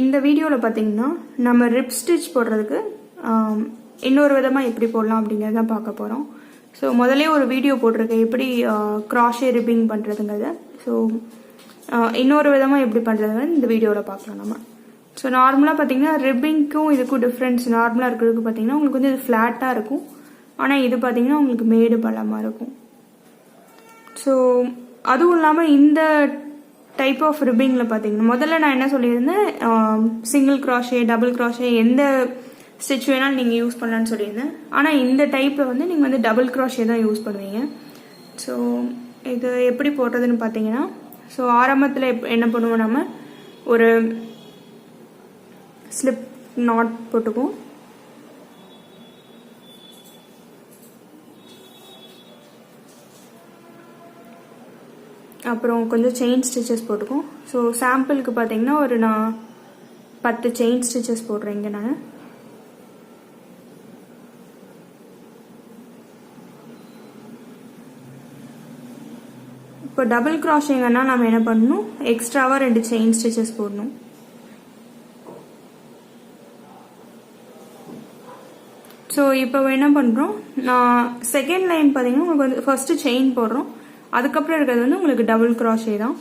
இந்த வீடியோவில் பார்த்தீங்கன்னா நம்ம ரிப் ஸ்டிச் போடுறதுக்கு இன்னொரு விதமாக எப்படி போடலாம் அப்படிங்கிறத பார்க்க போகிறோம். ஸோ முதல்ல ஒரு வீடியோ போட்டிருக்கேன் எப்படி க்ராஷே ரிப்பிங் பண்ணுறதுங்கிறத. ஸோ இன்னொரு விதமாக எப்படி பண்ணுறதுன்னு இந்த வீடியோவில் பார்க்கலாம் நம்ம. ஸோ நார்மலாக பார்த்தீங்கன்னா ரிப்பிங்க்கும் இதுக்கும் டிஃப்ரென்ஸ் நார்மலாக இருக்கிறதுக்கு பார்த்தீங்கன்னா உங்களுக்கு வந்து இது ஃப்ளாட்டாக இருக்கும், ஆனால் இது பார்த்தீங்கன்னா உங்களுக்கு மேடு பள்ளமாக இருக்கும். ஸோ அதுவும் இல்லாமல் இந்த டைப் ஆஃப் ரிப்பிங்கில் பார்த்தீங்கன்னா முதல்ல நான் என்ன சொல்லியிருந்தேன், சிங்கிள் க்ராஷே டபுள் க்ராஷே எந்த ஸ்டிச் வேணாலும் நீங்கள் யூஸ் பண்ணலான்னு சொல்லியிருந்தேன். ஆனால் இந்த டைப்பில் வந்து நீங்கள் வந்து டபுள் க்ராஷே தான் யூஸ் பண்ணுவீங்க. ஸோ இது எப்படி போடுறதுன்னு பார்த்தீங்கன்னா, ஸோ ஆரம்பத்தில் என்ன பண்ணுவோம், நம்ம ஒரு ஸ்லிப் நாட் போட்டுக்குவோம். அப்புறம் கொஞ்சம் செயின் ஸ்டிச்சஸ் போட்டுக்கும். ஸோ சாம்பிளுக்கு பார்த்தீங்கன்னா ஒரு நான் 10 செயின் ஸ்டிச்சஸ் போடுறேங்க நான். இப்போ டபுள் க்ராஷிங்கன்னா நம்ம என்ன பண்ணணும், எக்ஸ்ட்ராவாக 2 செயின் ஸ்டிச்சஸ் போடணும். ஸோ இப்போ என்ன பண்ணுறோம், நான் செகண்ட் லைன் பார்த்தீங்கன்னா உங்களுக்கு வந்து ஃபர்ஸ்ட் செயின் போடுறோம், அதுக்கப்புறம் இருக்கிறது வந்து உங்களுக்கு டபுள் க்ராஷே தான்.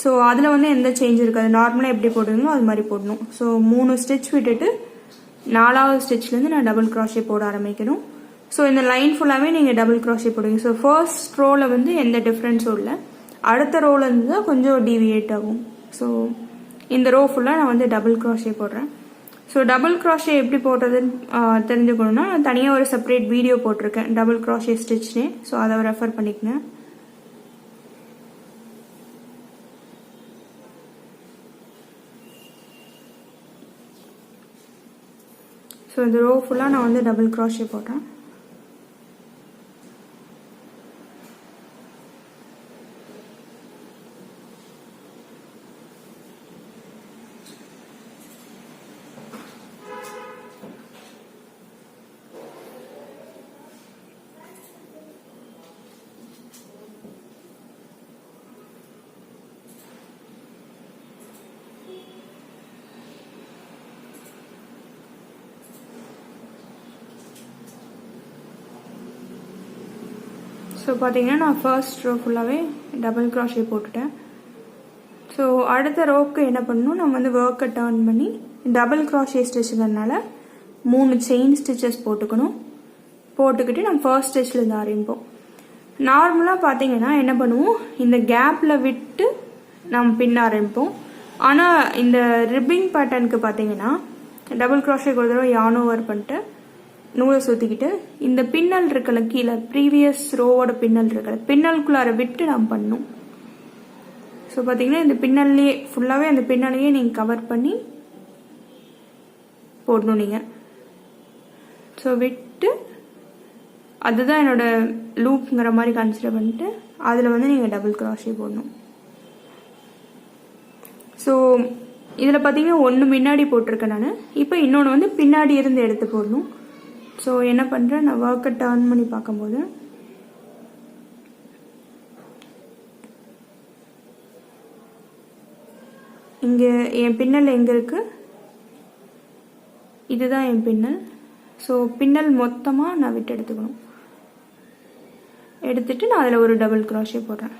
ஸோ அதில் வந்து எந்த சேஞ்ச் இருக்காது, நார்மலாக எப்படி போடுறீங்களோ அது மாதிரி போடணும். ஸோ 3 ஸ்டிச் விட்டுட்டு 4வது ஸ்டிச்லேருந்து நான் டபுள் க்ராஷே போட ஆரம்பிக்கணும். ஸோ இந்த லைன் ஃபுல்லாகவே நீங்கள் டபுள் க்ராஷே போடுவீங்க. ஸோ ஃபர்ஸ்ட் ரோவில் வந்து எந்த டிஃப்ரென்ஸும் இல்லை, அடுத்த ரோவில் இருந்து தான் கொஞ்சம் டீவியேட் ஆகும். ஸோ இந்த ரோ ஃபுல்லாக நான் வந்து டபுள் க்ராஷே போடுறேன். ஸோ டபுள் க்ராஷே எப்படி போடுறதுன்னு தெரிஞ்சுக்கணும்னா நான் தனியாக ஒரு செப்பரேட் வீடியோ போட்டிருக்கேன் டபுள் க்ராஷே ஸ்டிச்னே. ஸோ அதை ரெஃபர் பண்ணிக்கங்க. ஸோ இந்த ரோ ஃபுல்லாக நான் வந்து டபுள் க்ராஷே போடுறேன். ஸோ பார்த்தீங்கன்னா நான் ஃபர்ஸ்ட் ரோ ஃபுல்லாகவே டபுள் க்ராஷே போட்டுட்டேன். ஸோ அடுத்த ரோவுக்கு என்ன பண்ணணும், நம்ம வந்து ஒர்க்கை டர்ன் பண்ணி டபுள் க்ராஷே ஸ்டிச்சுங்கிறதுனால 3 செயின் ஸ்டிச்சஸ் போட்டுக்கணும். போட்டுக்கிட்டு நம்ம ஃபர்ஸ்ட் ஸ்டிச்லேருந்து ஆரம்பிப்போம். நார்மலாக பார்த்தீங்கன்னா என்ன பண்ணுவோம், இந்த கேப்பில் விட்டு நம்ம பின்ன ஆரம்பிப்போம். ஆனால் இந்த ரிப்பிங் பேட்டர்னுக்கு பார்த்தீங்கன்னா டபுள் க்ராஷே ஒரு தடவை யான் ஓவர் பண்ணிட்டு நூலை சுற்றிக்கிட்டு இந்த பின்னல் இருக்கல கீழே ப்ரீவியஸ் ரோவோட பின்னல் இருக்கல பின்னலுக்குள்ளார விட்டு நாம் பண்ணணும். ஸோ பார்த்தீங்கன்னா இந்த பின்னல்லையே ஃபுல்லாகவே அந்த பின்னலையே நீங்கள் கவர் பண்ணி போடணும் நீங்கள். ஸோ விட்டு அதுதான் என்னோட லூப்ங்கிற மாதிரி கன்சிடர் பண்ணிட்டு அதில் வந்து நீங்கள் டபுள் க்ராஷே போடணும். ஸோ இதில் பார்த்தீங்கன்னா 1 முன்னாடி போட்டிருக்கேன் நான், இப்போ இன்னொன்று வந்து பின்னாடி இருந்து எடுத்து போடணும். ஸோ என்ன பண்ணுறேன், நான் ஒர்க்கை டர்ன் பண்ணி பார்க்கும்போது இங்கே என் பின்னல் எங்கே இருக்குது, இதுதான் என் பின்னல். ஸோ பின்னல் மொத்தமாக நான் விட்டு எடுத்துக்கணும். எடுத்துட்டு நான் அதில் ஒரு டபுள் க்ராஷே போடுறேன்.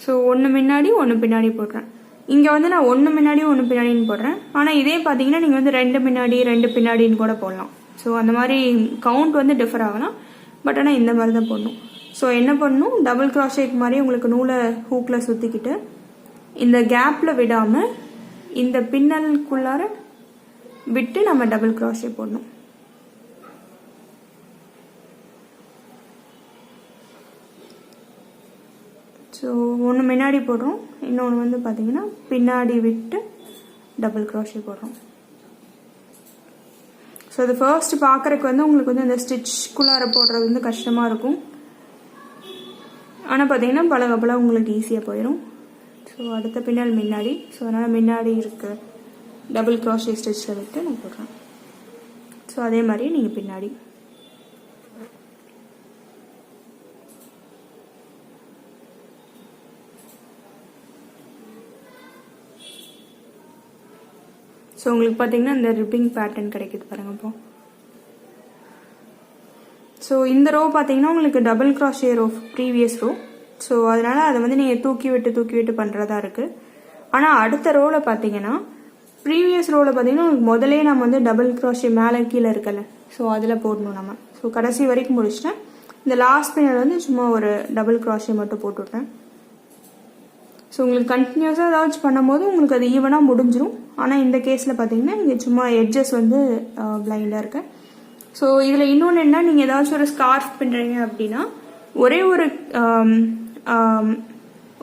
ஸோ 1 முன்னாடி 1 பின்னாடி போடுறேன். இங்கே வந்து நான் 1 முன்னாடி 1 பின்னாடின்னு போடுறேன். ஆனால் இதே பார்த்தீங்கன்னா நீங்கள் வந்து 2 முன்னாடி 2 பின்னாடின்னு கூட போடலாம். ஸோ அந்த மாதிரி கவுண்ட் வந்து டிஃபர் ஆகலாம், பட் ஆனால் இந்த மாதிரி தான் போடணும். ஸோ என்ன பண்ணணும், டபுள் க்ராஷேக்கு மாதிரி உங்களுக்கு நூலை ஹூக்கில் சுற்றிக்கிட்டு இந்த கேப்பில் விடாமல் இந்த பின்னலுக்குள்ளார விட்டு நம்ம டபுள் க்ராஷே போடணும். ஸோ 1 முன்னாடி போடுறோம், இன்னொன்று வந்து பார்த்தீங்கன்னா பின்னாடி விட்டு டபுள் க்ராஷே போடுறோம். ஸோ அது ஃபர்ஸ்ட் பார்க்குறதுக்கு வந்து உங்களுக்கு வந்து இந்த ஸ்டிச்சுக்குள்ளார போடுறது வந்து கஷ்டமாக இருக்கும், ஆனால் பார்த்தீங்கன்னா பழகப்பல உங்களுக்கு ஈஸியாக போயிடும். ஸோ அடுத்த பின்னல் முன்னாடி, ஸோ அதனால் முன்னாடி இருக்க டபுள் க்ராஷே ஸ்டிச்சில் விட்டு நான் போடுறேன். ஸோ அதே மாதிரி நீங்கள் பின்னாடி ஸோ உங்களுக்கு பார்த்தீங்கன்னா இந்த ரிப்பிங் பேட்டர்ன் கிடைக்குது பாருங்க இப்போ. ஸோ இந்த ரோ பார்த்தீங்கன்னா உங்களுக்கு double crochet row previous row. So அதனால அதை வந்து நீங்கள் தூக்கி விட்டு பண்ணுறதா இருக்குது. ஆனால் அடுத்த ரோவில் பார்த்தீங்கன்னா ப்ரீவியஸ் ரோவில் பார்த்தீங்கன்னா உங்களுக்கு முதலே நம்ம வந்து டபுள் கிராஷே மேலே கீழே இருக்கல, ஸோ அதில் போடணும் நம்ம. ஸோ கடைசி வரைக்கும் முடிச்சிட்டேன். இந்த லாஸ்ட் பின்னாடி வந்து சும்மா ஒரு டபுள் கிராஷே மட்டும் போட்டுவிட்டேன். ஸோ உங்களுக்கு கண்டினியூஸாக ஏதாச்சும் பண்ணும்போது உங்களுக்கு அது ஈவனாக முடிஞ்சிடும். ஆனால் இந்த கேஸில் பார்த்தீங்கன்னா இங்கே சும்மா எட்ஜஸ் வந்து பிளைண்டாக இருக்கு. ஸோ இதில் இன்னொன்று என்ன, நீங்கள் ஏதாச்சும் ஒரு ஸ்கார்ஃப் பண்ணுறீங்க அப்படின்னா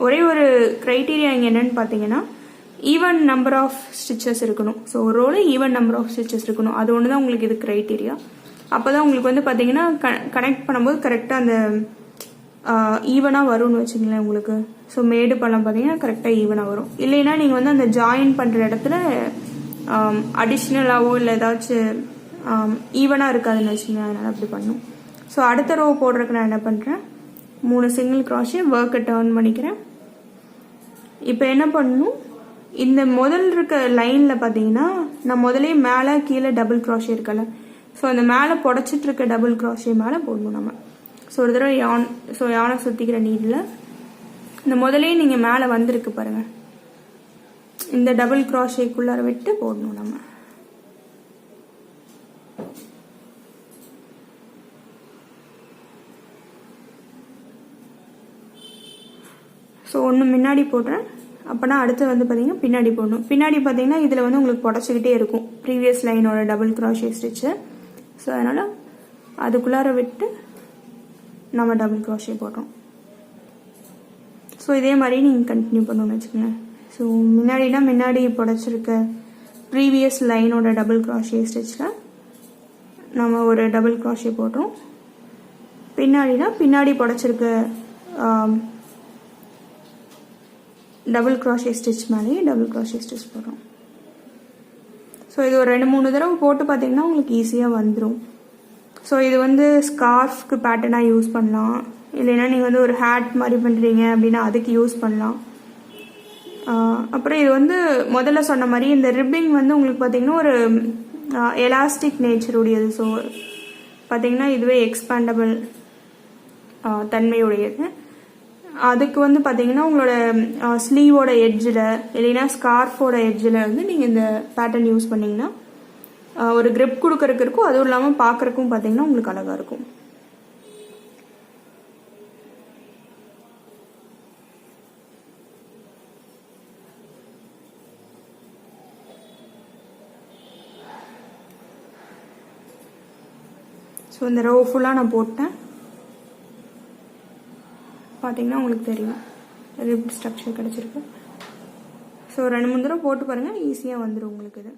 ஒரே ஒரு க்ரைட்டீரியா இங்கே என்னன்னு பார்த்தீங்கன்னா ஈவன் நம்பர் ஆஃப் ஸ்டிச்சஸ் இருக்கணும். ஸோ ஒரு ரோல ஈவன் நம்பர் ஆஃப் ஸ்டிச்சஸ் இருக்கணும். அது ஒன்று தான் உங்களுக்கு இது க்ரைட்டீரியா. அப்போ தான் உங்களுக்கு வந்து பார்த்தீங்கன்னா கனெக்ட் பண்ணும்போது கரெக்டாக அந்த ஈவனாக வரும்னு வச்சுங்களேன் உங்களுக்கு. ஸோ மேடு பழம் பார்த்தீங்கன்னா கரெக்டாக ஈவனாக வரும். இல்லைன்னா நீங்கள் வந்து அந்த ஜாயின் பண்ணுற இடத்துல அடிஷ்னலாகவோ இல்லை ஏதாச்சும் ஈவனாக இருக்காதுன்னு வச்சுங்க, அதனால் அப்படி பண்ணும். ஸோ அடுத்த ரோ போடுறதுக்கு நான் என்ன பண்ணுறேன், 3 சிங்கிள் கிராஷே ஒர்க்கை டர்ன் பண்ணிக்கிறேன். இப்போ என்ன பண்ணணும், இந்த முதல் இருக்க லைனில் பார்த்தீங்கன்னா நான் முதலே மேலே கீழே டபுள் கிராஷே இருக்கல, ஸோ அந்த மேலே புடச்சிட்டு இருக்க டபுள் கிராஷே மேலே போடணும் நம்ம. ஸோ ஒரு தடவை யானை சுற்றிக்கிற நீடில் இந்த முதலே நீங்கள் மேலே வந்திருக்கு பாருங்க, இந்த டபுள் கிராஷேக்குள்ளார விட்டு போடணும் நம்ம. ஸோ ஒன்று முன்னாடி போடுறேன், அப்போனா அடுத்து வந்து பார்த்தீங்கன்னா பின்னாடி போடணும். பின்னாடி பார்த்தீங்கன்னா இதில் வந்து உங்களுக்கு புடச்சிக்கிட்டே இருக்கும் ப்ரீவியஸ் லைனோட டபுள் கிராஷே ஸ்டிச்சு. ஸோ அதனால் அதுக்குள்ளார விட்டு நம்ம டபுள் கிராஷே போடுறோம். ஸோ இதே மாதிரி நீங்கள் கண்டினியூ பண்ணணும்னு வச்சுக்கோங்க. ஸோ முன்னாடி புடச்சிருக்க ப்ரீவியஸ் லைனோட டபுள் கிராஷே ஸ்டிச்சில் நம்ம ஒரு டபுள் கிராஷே போடுறோம். பின்னாடி புடச்சிருக்க டபுள் கிராஷே ஸ்டிச் மேலேயே டபுள் கிராஷே ஸ்டிச் போடுறோம். ஸோ இது ஒரு 2-3 தடவை போட்டு பார்த்தீங்கன்னா உங்களுக்கு ஈஸியாக வந்துடும். ஸோ இது வந்து ஸ்கார்ஃப்க்கு பேட்டர்னாக யூஸ் பண்ணலாம், இல்லைன்னா நீங்கள் வந்து ஒரு ஹேட் மாதிரி பண்ணுறீங்க அப்படின்னா அதுக்கு யூஸ் பண்ணலாம். அப்புறம் இது வந்து முதல்ல சொன்ன மாதிரி இந்த ரிப்பிங் வந்து உங்களுக்கு பார்த்தீங்கன்னா ஒரு எலாஸ்டிக் நேச்சர் உடையது. ஸோ பார்த்தீங்கன்னா இதுவே எக்ஸ்பேண்டபிள் தன்மையுடையது. அதுக்கு வந்து பார்த்தீங்கன்னா உங்களோட ஸ்லீவோட எட்ஜில் இல்லைன்னா ஸ்கார்ஃபோட எட்ஜில் வந்து நீங்கள் இந்த பேட்டர்ன் யூஸ் பண்ணிங்கன்னா ஒரு கிரிப் கொடுக்கறதுக்கு இருக்கும், அதுவும் இல்லாமல் பார்க்குறக்கும் பார்த்தீங்கன்னா உங்களுக்கு அழகாக இருக்கும். ஸோ இந்த ரோ ஃபுல்லாக நான் போட்டேன், பார்த்தீங்கன்னா உங்களுக்கு தெரியும் ரிப் ஸ்ட்ரக்சர் கிடச்சிருக்கு. ஸோ 2-3 தடவை போட்டு பாருங்கள், ஈஸியாக வந்துடும் உங்களுக்கு இது.